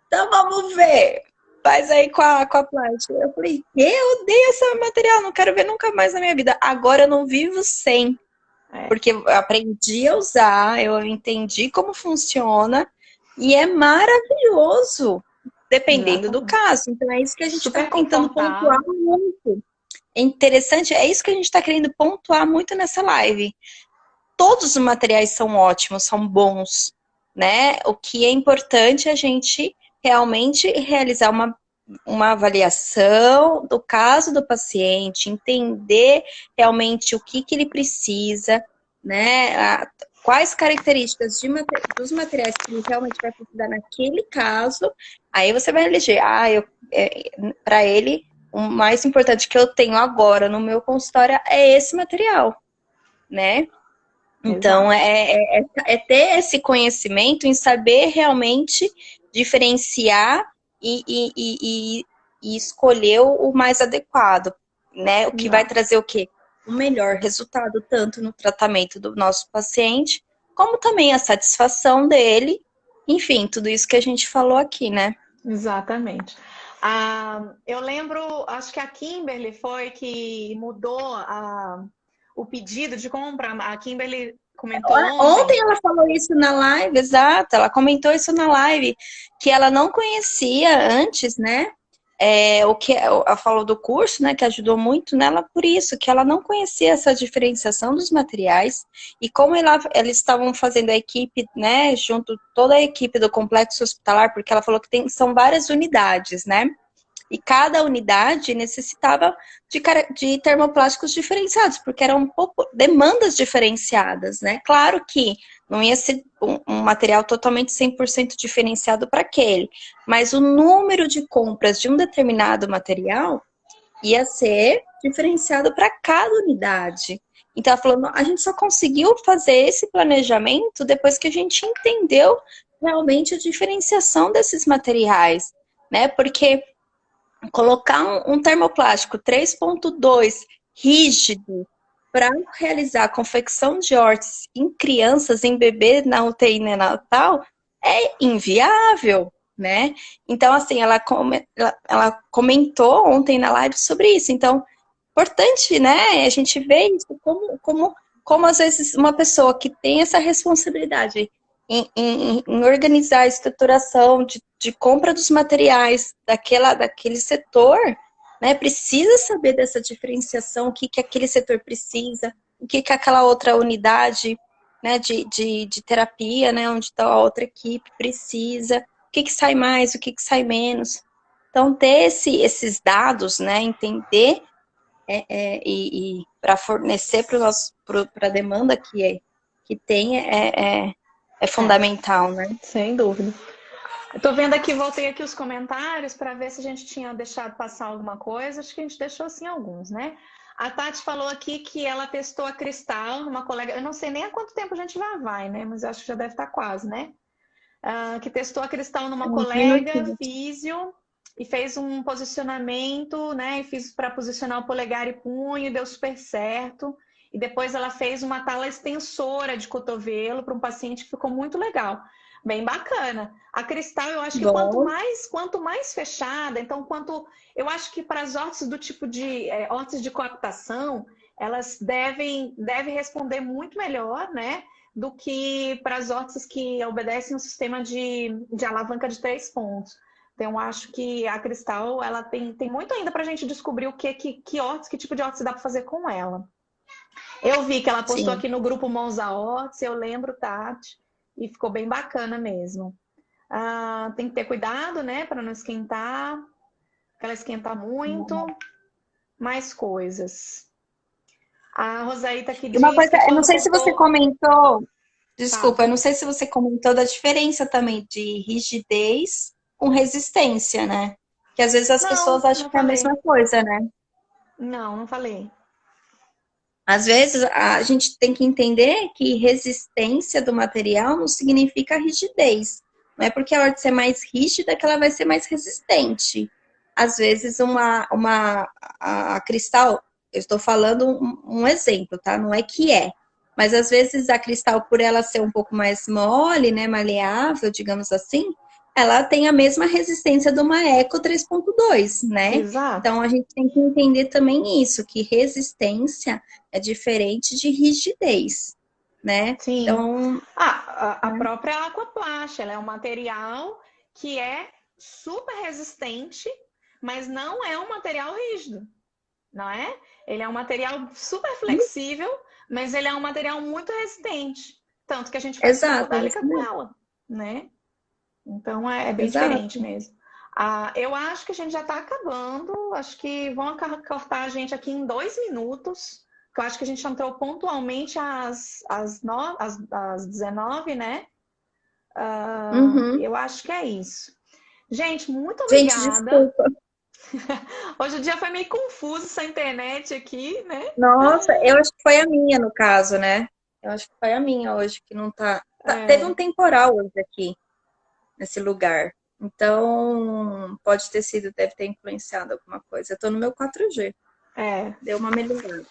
Então vamos ver. Faz aí com a plástica. Eu falei, eu odeio esse material, não quero ver nunca mais na minha vida. Agora eu não vivo sem. Porque eu aprendi a usar, eu entendi como funciona e é maravilhoso, dependendo do caso. Então é isso que a gente está tentando pontuar muito. É interessante, é isso que a gente está querendo pontuar muito nessa live. Todos os materiais são ótimos, são bons, né? O que é importante é a gente realmente realizar uma avaliação do caso do paciente, entender realmente o que ele precisa, né? Quais características dos materiais que ele realmente vai precisar naquele caso. Aí você vai eleger, para ele, o mais importante que eu tenho agora no meu consultório é esse material, né? Então, é ter esse conhecimento em saber realmente diferenciar e escolher o mais adequado, né? O que vai trazer o quê? O melhor resultado, tanto no tratamento do nosso paciente, como também a satisfação dele. Enfim, tudo isso que a gente falou aqui, né? Exatamente. Eu lembro, acho que a Kimberly foi que mudou o pedido de compra. A Kimberly comentou ontem ela falou isso na live, exato. Ela comentou isso na live, que ela não conhecia antes, né? O que ela falou do curso, né? Que ajudou muito nela por isso, que ela não conhecia essa diferenciação dos materiais e como eles estavam fazendo a equipe, né? Junto toda a equipe do complexo hospitalar, porque ela falou que são várias unidades, né? E cada unidade necessitava de termoplásticos diferenciados, porque eram demandas diferenciadas, né? Claro que não ia ser um material totalmente 100% diferenciado para aquele, mas o número de compras de um determinado material ia ser diferenciado para cada unidade. Então, ela falou, a gente só conseguiu fazer esse planejamento depois que a gente entendeu realmente a diferenciação desses materiais, né? Porque colocar um termoplástico 3.2 rígido para realizar a confecção de órteses em crianças, em bebê na UTI neonatal, é inviável, né? Então, assim, ela comentou ontem na live sobre isso. Então, importante, né? A gente vê isso como às vezes uma pessoa que tem essa responsabilidade em organizar a estruturação de compra dos materiais daquele setor, né, precisa saber dessa diferenciação, o que aquele setor precisa, o que aquela outra unidade, né, de terapia, né, onde está a outra equipe precisa, o que sai mais, o que sai menos. Então, ter esses dados, né, entender e para fornecer para a demanda que tem é fundamental, né? Sem dúvida. Eu tô vendo aqui, voltei aqui os comentários para ver se a gente tinha deixado passar alguma coisa. Acho que a gente deixou sim alguns, né? A Tati falou aqui que ela testou a Cristal, uma colega, eu não sei nem há quanto tempo a gente já vai, né? Mas eu acho que já deve estar quase, né? Que testou a Cristal numa colega, físio, e fez um posicionamento, né? E fiz para posicionar o polegar e punho, deu super certo. E depois ela fez uma tala extensora de cotovelo para um paciente que ficou muito legal. Bem bacana. A Cristal, eu acho que quanto mais fechada, então eu acho que para as órteses do tipo de órteses de coaptação, elas devem responder muito melhor, né? Do que para as órteses que obedecem um sistema de alavanca de 3 pontos. Então, eu acho que a Cristal, ela tem muito ainda para a gente descobrir o que tipo de órtese dá para fazer com ela. Eu vi que ela postou aqui no grupo Mãos à Órtese, eu lembro, Tati, e ficou bem bacana mesmo. Tem que ter cuidado, né, para não esquentar, porque ela esquenta muito. Mais coisas. A Rosaíta aqui diz uma coisa, que eu não sei se você comentou, desculpa, eu não sei se você comentou da diferença também de rigidez com resistência, né? Que às vezes as pessoas acham que é a mesma coisa, né? Não falei. Às vezes a gente tem que entender que resistência do material não significa rigidez. Não é porque a órtese é mais rígida que ela vai ser mais resistente. Às vezes a Cristal, eu estou falando um exemplo, tá? Não é que é. Mas às vezes a Cristal, por ela ser um pouco mais mole, né, maleável, digamos assim, ela tem a mesma resistência de uma Eco 3.2, né? Exato. Então a gente tem que entender também isso, que resistência é diferente de rigidez, né? Sim. Então, a própria Aquaplast, ela é um material que é super resistente, mas não é um material rígido, não é? Ele é um material super flexível, mas ele é um material muito resistente. Tanto que a gente faz psicodálica com ela, né? Então é bem diferente mesmo. Eu acho que a gente já está acabando. Acho que vão cortar a gente aqui em 2 minutos. Que eu acho que a gente entrou pontualmente às 19, né? Eu acho que é isso. Gente, muito obrigada. Gente, desculpa. Hoje o dia foi meio confuso essa internet aqui, né? Nossa, eu acho que foi a minha, no caso, né? Eu acho que foi a minha hoje, que não tá... Teve um temporal hoje aqui, nesse lugar. Então, deve ter influenciado alguma coisa. Eu tô no meu 4G. Deu uma melhorada.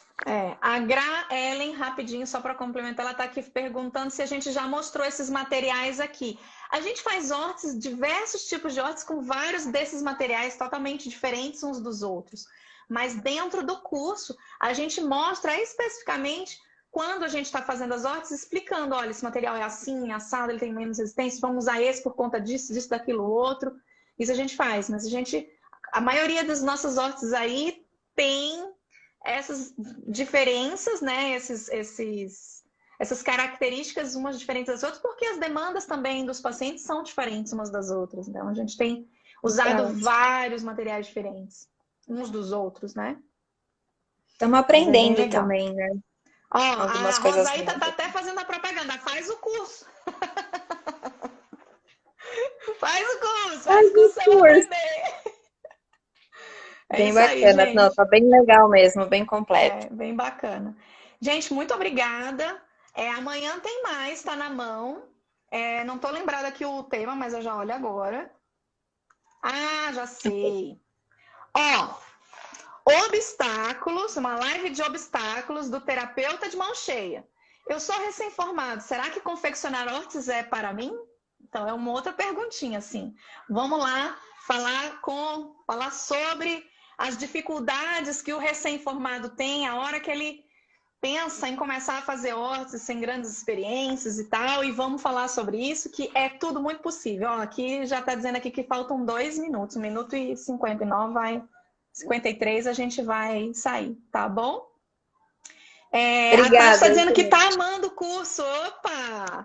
A Gra Ellen, rapidinho, só para complementar, ela está aqui perguntando se a gente já mostrou esses materiais aqui. A gente faz órteses, diversos tipos de órteses, com vários desses materiais totalmente diferentes uns dos outros. Mas dentro do curso, a gente mostra especificamente quando a gente está fazendo as órteses, explicando, olha, esse material é assim, assado, ele tem menos resistência, vamos usar esse por conta disso, disso, daquilo, outro. Isso a gente faz, mas a maioria das nossas órteses aí tem essas diferenças, né? Essas características umas diferentes das outras, porque as demandas também dos pacientes são diferentes umas das outras. Então, a gente tem usado vários materiais diferentes uns dos outros, né? Estamos aprendendo também, né? Algumas coisas. A Rosaíta tá até fazendo a propaganda. Faz o curso. Faz o curso pra aprender. Bem bacana. Aí, não, tá bem legal mesmo, bem completo. Bem bacana. Gente, muito obrigada. Amanhã tem mais, tá na mão. Não tô lembrada aqui o tema, mas eu já olho agora. Já sei. Obstáculos, uma live de obstáculos do terapeuta de mão cheia. Eu sou recém-formado, será que confeccionar órteses é para mim? Então, é uma outra perguntinha, assim. Vamos lá falar sobre as dificuldades que o recém-formado tem a hora que ele pensa em começar a fazer hortas sem grandes experiências e tal, e vamos falar sobre isso, que é tudo muito possível. Ó, aqui já está dizendo aqui que faltam 2 minutos, 1 minuto e 59, 53 a gente vai sair, tá bom? A Tati está Obrigada, dizendo que gente. está amando o curso. Opa!